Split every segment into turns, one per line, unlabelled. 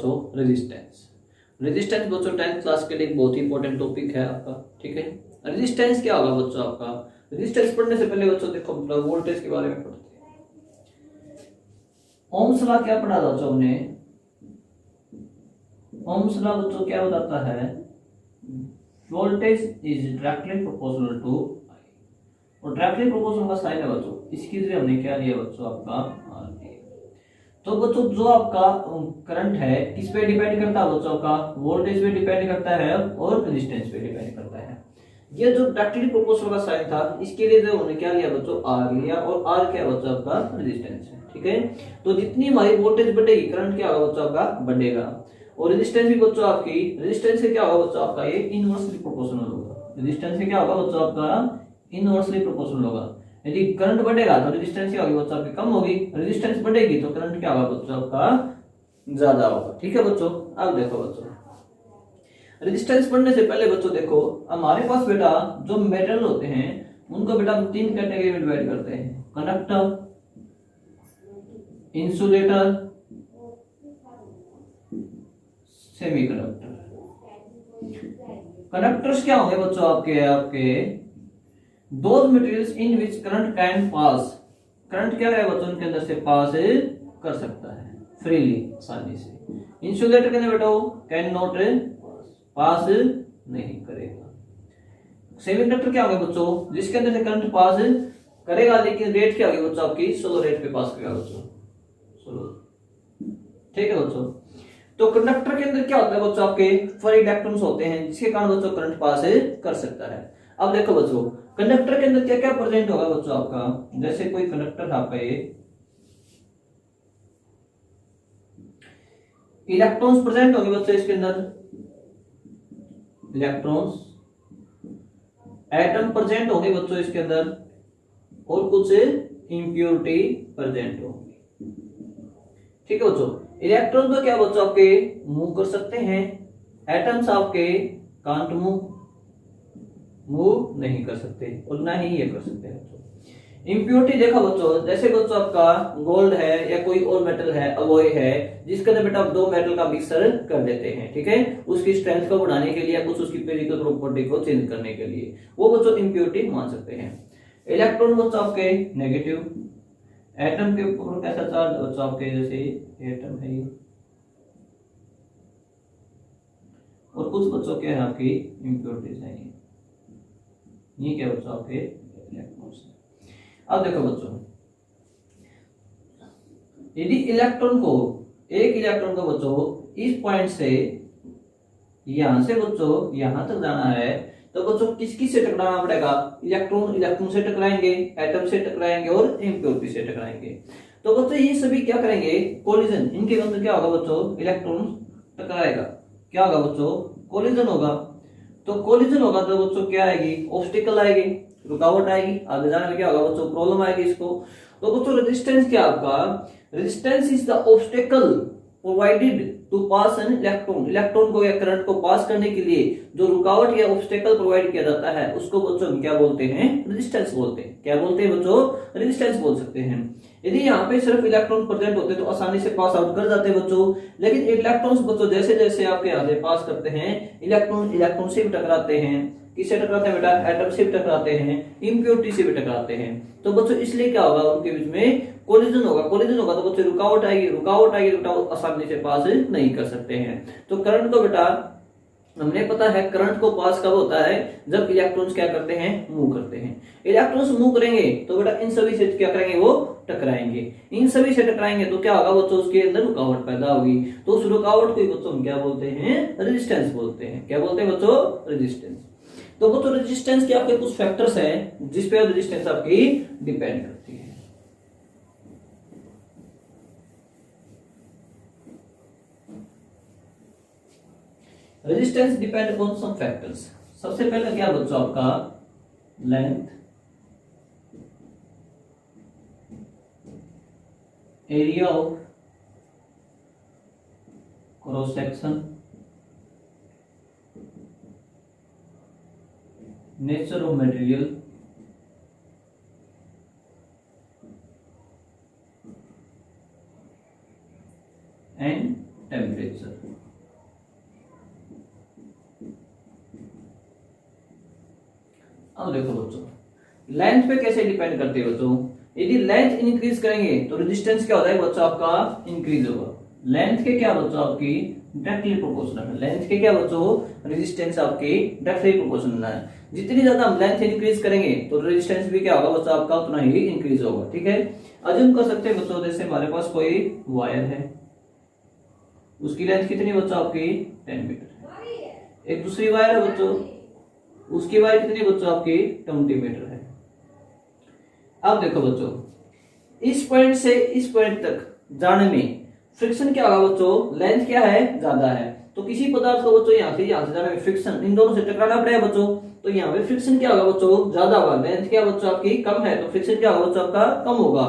बच्चों resistance. Resistance बच्चों 10th class के लिए एक बहुत ही इंपॉर्टेंट टॉपिक है आपका, ठीक है। रेजिस्टेंस क्या होगा बच्चों आपका? रेजिस्टेंस पढ़ने से पहले बच्चों देखो वोल्टेज के बारे में पढ़ते हैं। ओम्स लॉ क्या पढ़ा था बच्चों हमने? ओम्स लॉ बच्चों क्या बताता है? Voltage is directly proportional to I, और डायरेक्टली प्रोपोर्शनल का साइन है बच्चों, इसके लिए हमने क्या लिया बच्चों आपका R लिया। तो बच्चों जो आपका करंट है किस पे डिपेंड करता है बच्चों? का वोल्टेज पे डिपेंड करता है और रेजिस्टेंस पे डिपेंड करता है। ये जो डायरेक्टली प्रोपोर्शनल का साइन था इसके लिए जो हमने क्या लिया बच्चों? R लिया, और R क्या बच्चों आपका रेजिस्टेंस है, ठीक है। तो जितनी हमारी वोल्टेज बढ़ेगी करंट क्या होगा बच्चों आपका? बढ़ेगा। और रेजिस्टेंस भी बच्चों आपकी रेजिस्टेंस से क्या होगा बच्चों आपका? ये इनवर्सली प्रोपोर्शनल होगा। रेजिस्टेंस से क्या होगा बच्चों आपका? इनवर्सली प्रोपोर्शनल होगा। यदि करंट बढ़ेगा तो रेजिस्टेंस क्या होगी बच्चों आपकी? कम होगी। रेजिस्टेंस बढ़ेगी तो करंट क्या होगा बच्चों आपका? ज्यादा होगा, ठीक है बच्चों। अब देखो बच्चों रेजिस्टेंस बढ़ने से पहले बच्चों देखो हमारे पास बेटा जो मेटल होते हैं उनको बेटा हम 3 कैटेगरी में डिवाइड करते हैं: कंडक्टर, इंसुलेटर, सेमीकंडक्टर। कंडक्टर्स क्या होंगे बच्चों आपके those materials in which current can pass. Current क्या है बच्चों? उनके अंदर से पास कर सकता है फ्रीली, आसानी से। इंसुलेटर के अंदर बेटा कैन नॉट पास नहीं करेगा। सेमीकंडक्टर क्या होगा बच्चों? जिसके अंदर से करंट पास करेगा लेकिन रेट क्या होगी बच्चों आपकी? स्लो रेट पे पास करेगा बच्चों, स्लो, ठीक है बच्चों। तो कंडक्टर के अंदर क्या होता है बच्चों आपके? फॉर इलेक्ट्रॉन्स होते हैं जिसके कारण बच्चों करंट पास कर सकता है। अब देखो बच्चों कंडक्टर के अंदर क्या क्या प्रेजेंट होगा बच्चों आपका? जैसे कोई कंडक्टर आपका ये इलेक्ट्रॉन्स प्रेजेंट होंगे बच्चों इसके अंदर, इलेक्ट्रॉन्स, एटम प्रेजेंट होंगे बच्चों इसके अंदर, और कुछ इंप्योरिटी प्रेजेंट होंगी, ठीक है बच्चों। इलेक्ट्रॉन तो क्या बच्चों आपके मूव कर सकते हैं, एटम्स आपके कांट मूव नहीं कर सकते, और ना ही ये कर सकते हैं बच्चों। इंप्योरिटी देखा बच्चों, जैसे बच्चों आपका गोल्ड है या कोई और मेटल है, अलॉय है, जिसके अंदर बेटा आप 2 मेटल का मिक्सर कर देते हैं, ठीक है, उसकी स्ट्रेंथ को बढ़ाने के लिए, कुछ उसकी फिजिकल प्रॉपर्टी को चेंज करने के लिए, वो बच्चों इंप्योरिटी मान सकते हैं। इलेक्ट्रॉन बच्चों आपके नेगेटिव, एटम के ऊपर कैसा चार्ज बच्चों आपके, जैसे एटम है ये, और कुछ बच्चों के आपकी इंप्योरिटीज है ये क्या बच्चों आपके इलेक्ट्रॉन्स। अब देखो बच्चों यदि एक इलेक्ट्रॉन को बच्चों इस पॉइंट से यहां से बच्चों यहां तक जाना है, तो बच्चों किस से टकराना पड़ेगा? इलेक्ट्रॉन से टकराएंगे, एटम से टकराएंगे और इंप्योरिटी से टकराएंगे। तो बच्चों ये सभी क्या करेंगे? कोलिजन, इनके अंदर क्या होगा बच्चों? इलेक्ट्रॉन टकराएगा, क्या होगा बच्चों? कोलिजन होगा। तो कोलिजन होगा तो बच्चों क्या आएगी? ऑब्स्टिकल आएगी, रुकावट आएगी, आगे जाने में क्या होगा बच्चों? प्रॉब्लम आएगी इसको। तो बच्चों रेजिस्टेंस क्या आपका? Resistance is the obstacle provided to pass an electron. Electron को या करंट को पास करने के लिए जो रुकावट या ऑब्स्टिकल प्रोवाइड किया जाता है उसको बच्चों हम क्या बोलते हैं? रेजिस्टेंस बोलते हैं। क्या बोलते हैं बच्चों? रेजिस्टेंस बोल सकते हैं। यदि यहाँ पे सिर्फ इलेक्ट्रॉन प्रेजेंट होते तो आसानी से पास आउट कर जाते बच्चों, लेकिन इलेक्ट्रॉन्स बच्चों जैसे जैसे आपके यहाँ से पास करते हैं इलेक्ट्रॉन से भी टकराते हैं। किससे टकराते हैं बेटा? एटम से भी टकराते हैं, इंप्योरिटी से भी टकराते हैं। तो बच्चों इसलिए क्या होगा? उनके बीच में कोलिजन होगा। कोलिजन होगा तो बच्चों रुकावट आएगी तो बेटा आसानी से पास नहीं कर सकते हैं। तो करंट को बेटा हमने पता है करंट को पास कब होता है? जब इलेक्ट्रॉन्स क्या करते हैं? मूव करते हैं। इलेक्ट्रॉन्स मूव करेंगे तो बेटा इन सभी से क्या करेंगे? वो टकराएंगे। इन सभी से टकराएंगे तो क्या होगा बच्चों? उसके अंदर रुकावट पैदा होगी। तो उस रुकावट को बच्चों हम क्या बोलते हैं? रेजिस्टेंस बोलते हैं। क्या बोलते हैं बच्चों? रेजिस्टेंस। तो बच्चों रेजिस्टेंस के आपके कुछ फैक्टर्स हैं जिसपे रेजिस्टेंस आपकी डिपेंड करती है। Resistance depend upon some factors. सबसे पहले क्या बच्चों आपका? Length, area of cross section, nature of material, and temperature. Temperature. अब देखो बच्चों, लेंथ पे कैसे डिपेंड करती है बच्चों। यदि लेंथ इंक्रीज करेंगे तो रेजिस्टेंस क्या होता है बच्चों आपका इंक्रीज होगा। लेंथ के क्या बच्चों आपकी डायरेक्टली प्रोपोर्शनल है। लेंथ के क्या बच्चों रेजिस्टेंस आपकी डायरेक्टली प्रोपोर्शनल है। जितनी ज्यादा हम लेंथ इंक्रीज करेंगे तो रेजिस्टेंस भी क्या होगा बच्चों आपका उतना ही इंक्रीज होगा। ठीक है, अज्यूम कर सकते हैं बच्चों जैसे हमारे पास कोई वायर है, उसकी लेंथ कितनी बच्चों आपकी 10 मीटर। एक दूसरी वायर है बच्चों, उसकी वायर कितनी बच्चों आपकी 20 मीटर है। अब देखो बच्चों, इस पॉइंट से इस पॉइंट तक जाने में फ्रिक्शन क्या होगा बच्चों, लेंथ क्या है ज्यादा है, तो किसी पदार्थ को बच्चों यहाँ से जाने में फ्रिक्शन इन दोनों से टकराना पड़ेगा बच्चों, तो यहाँ पे फ्रिक्शन क्या होगा बच्चों ज्यादा होगा। लेंथ क्या बच्चों आपकी कम है तो फ्रिक्शन क्या होगा बच्चों आपका कम होगा।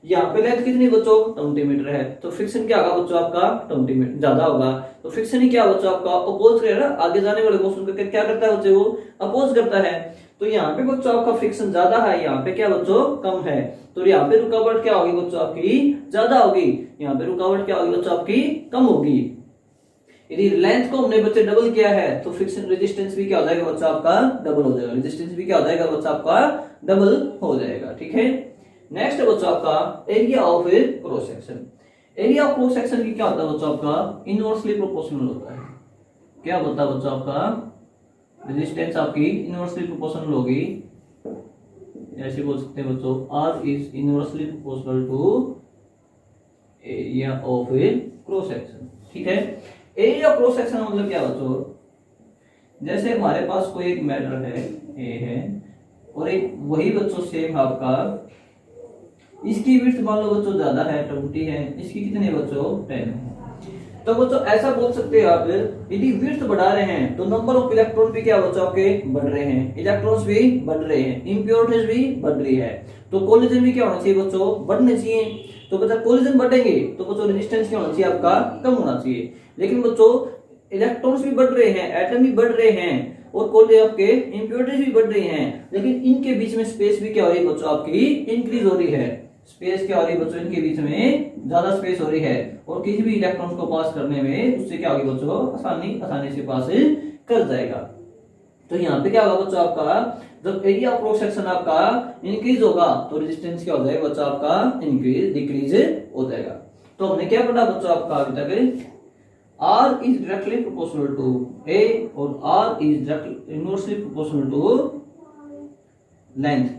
यहाँ पे लेंथ कितनी बच्चों 20 मीटर है तो फ्रिक्शन क्या होगा बच्चों आपका 20 मीटर ज्यादा होगा। तो फ्रिक्शन ही क्या बच्चों आपका अपोज करेगा, आगे जाने वाले मोशन को क्या करता है बच्चों वो अपोज करता है। तो यहाँ पे बच्चों आपका फ्रिक्शन ज्यादा है, यहाँ पे क्या बच्चों कम है, तो यहाँ पे रुकावट क्या होगी बच्चों आपकी ज्यादा होगी, यहाँ पे रुकावट क्या होगी बच्चों आपकी कम होगी। यदि लेंथ को हमने बच्चे डबल किया है तो फ्रिक्शन रेजिस्टेंस भी क्या हो जाएगा बच्चा आपका डबल हो जाएगा। रेजिस्टेंस भी क्या हो जाएगा बच्चा आपका डबल हो जाएगा। ठीक है, नेक्स्ट है बच्चों आपका area of a cross section. Area of cross section की क्या होता है बच्चों आपका इनवर्सली प्रोपोर्शनल होता है। क्या होता है बच्चों आपका रेजिस्टेंस आपकी इनवर्सली प्रोपोर्शनल होगी। ऐसे बोल सकते हैं बच्चों R is inversely proportional to area of a cross section. ठीक है, एरिया ऑफ क्रॉस सेक्शन मतलब क्या बच्चों, जैसे हमारे पास कोई एक मैटर है ए है और एक वही बच्चों सेम आपका इसकी विड्थ मान लो बच्चों ज्यादा है 20 है, इसकी कितने बच्चों 10 है। तो बच्चों ऐसा बोल सकते हैं आप यदि विड्थ बढ़ा रहे हैं तो नंबर ऑफ इलेक्ट्रॉन भी क्या बच्चों आपके बढ़ रहे हैं, इलेक्ट्रॉन्स भी बढ़ रहे हैं, इंप्योरिटीज भी बढ़ रही है, तो कोलिजन भी क्या होना चाहिए बच्चों बढ़ने चाहिए। तो बच्चा कोलिजन बढ़ेंगे तो बच्चों रेजिस्टेंस क्या होना चाहिए आपका कम होना चाहिए। लेकिन बच्चों इलेक्ट्रॉन्स भी बढ़ रहे हैं, एटम भी बढ़ रहे हैं और कोलिजन आपके इंप्योरिटीज भी बढ़ रही हैं, लेकिन इनके बीच में स्पेस भी क्या हो रही है बच्चों आपकी इंक्रीज हो रही है। स्पेस क्या हो रही है बच्चों इनके बीच में ज्यादा स्पेस हो रही है और किसी भी इलेक्ट्रॉन को पास करने में उससे क्या होगी बच्चों आसानी से पास कर जाएगा। तो यहाँ पे क्या होगा बच्चों आपका जब एरिया ऑफ क्रॉस सेक्शन आपका इंक्रीज होगा तो रेजिस्टेंस क्या हो जाएगा बच्चों आपका इंक्रीज डिक्रीज हो जाएगा। तो हमने क्या पढ़ा बच्चों आपका अभी तक R is directly proportional to A और R is inversely proportional to length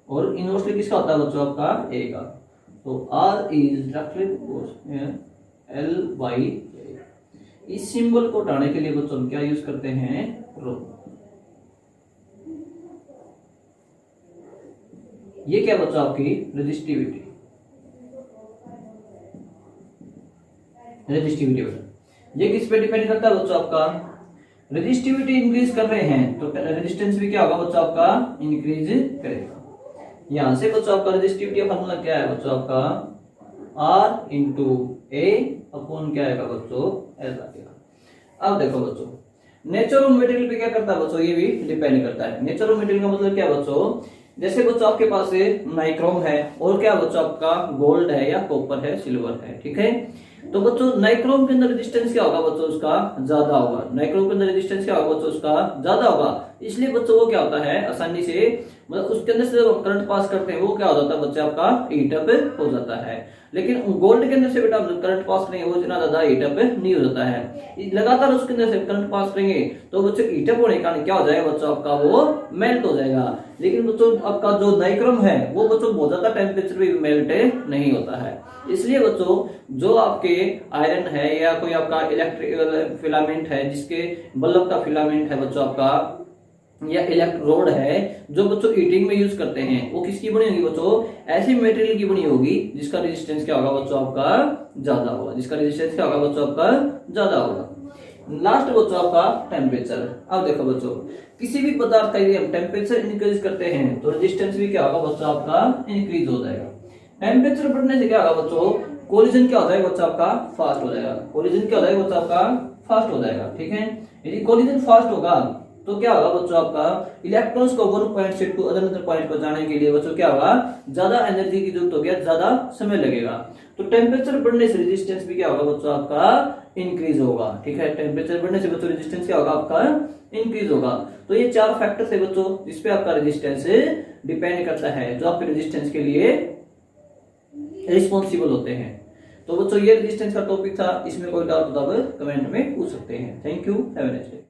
और इनवर्सली किसका होता है बच्चों आपका A का। तो R is directly proportional L by A। इस सिंबल को हटाने के लिए बच्चों हम क्या यूज करते हैं रो। ये क्या बच्चों आपकी रेजिस्टिविटी ये किस पे डिपेंड करता है बच्चों आपका रेजिस्टिविटी इंक्रीज कर रहे हैं तो रेजिस्टेंस भी क्या होगा बच्चों आपका इंक्रीज करेगा। यहां से बच्चों आपका रेजिस्टिविटी का फार्मूला क्या है बच्चों आपका R इंटू ए अपॉन क्या आएगा बच्चों एल आएगा। अब देखो बच्चों नेचर ऑफ मटेरियल पे क्या करता है बच्चों ये भी डिपेंड करता है। नेचर ऑफ मटेरियल का मतलब क्या बच्चों, जैसे बच्चों आपके पास नाइक्रोम है और क्या बच्चों आपका गोल्ड है या कॉपर है सिल्वर है। ठीक है, तो बच्चों नाइक्रोम के अंदर रेजिस्टेंस क्या होगा बच्चों उसका ज्यादा होगा। नाइक्रोम के अंदर रेजिस्टेंस क्या होगा बच्चों उसका ज्यादा होगा, इसलिए बच्चों वो क्या होता है आसानी से मतलब उसके अंदर से जब करंट पास करते हैं वो क्या हो जाता है बच्चे आपका हीटअप हो जाता है। लेकिन गोल्ड के अंदर से बेटा करंट पास करेंगे वो इतना ज्यादा हीटअप नहीं हो जाता है। लगातार उसके अंदर से करंट पास करेंगे तो बच्चों हीटअप होने का क्या हो जाएगा बच्चों आपका वो मेल्ट हो जाएगा। लेकिन बच्चों आपका जो नाइक्रोम है वो बच्चों बहुत ज्यादा टेम्परेचर पे मेल्ट नहीं होता है। इसलिए बच्चों जो आपके आयरन है या कोई आपका इलेक्ट्रिक फिलामेंट है जिसके बल्ब का फिलामेंट है बच्चों आपका या इलेक्ट्रोड है जो बच्चों हीटिंग में यूज करते हैं वो किसकी बनी होगी बच्चों ऐसी मटेरियल की बनी होगी जिसका रेजिस्टेंस क्या होगा बच्चों आपका ज्यादा होगा, जिसका रेजिस्टेंस क्या होगा बच्चों आपका ज्यादा होगा। लास्ट बच्चों आपका टेम्परेचर। अब देखो बच्चों किसी भी पदार्थ का यदि हम टेम्परेचर इंक्रीज करते हैं तो रेजिस्टेंस भी क्या होगा बच्चों आपका इंक्रीज हो जाएगा। टेम्परेचर बढ़ने से क्या होगा बच्चों कोलिजन क्या हो जाएगा बच्चों आपका फास्ट हो जाएगा। कोलिजन क्या हो जाएगा बच्चों आपका फास्ट हो जाएगा। ठीक है, यदि कोलिजन फास्ट होगा तो क्या होगा बच्चों आपका इलेक्ट्रॉन्स को वन पॉइंट से टू अदर पॉइंट पर जाने के लिए बच्चों क्या होगा ज्यादा एनर्जी की जरूरत होगी, ज्यादा समय लगेगा। तो टेम्परेचर बढ़ने से रेजिस्टेंस भी क्या होगा बच्चों आपका इंक्रीज होगा। ठीक है, टेम्परेचर बढ़ने से बच्चों रेजिस्टेंस क्या होगा आपका, इंक्रीज होगा। तो ये 4 फैक्टर्स है बच्चों जिस पे आपका रेजिस्टेंस डिपेंड करता है, जो आपके रेजिस्टेंस के लिए रिस्पॉन्सिबल होते हैं। तो बच्चों ये रेजिस्टेंस का टॉपिक था, इसमें कोई डाउट हो तो आप कमेंट में पूछ सकते हैं। Thank you, have a nice day.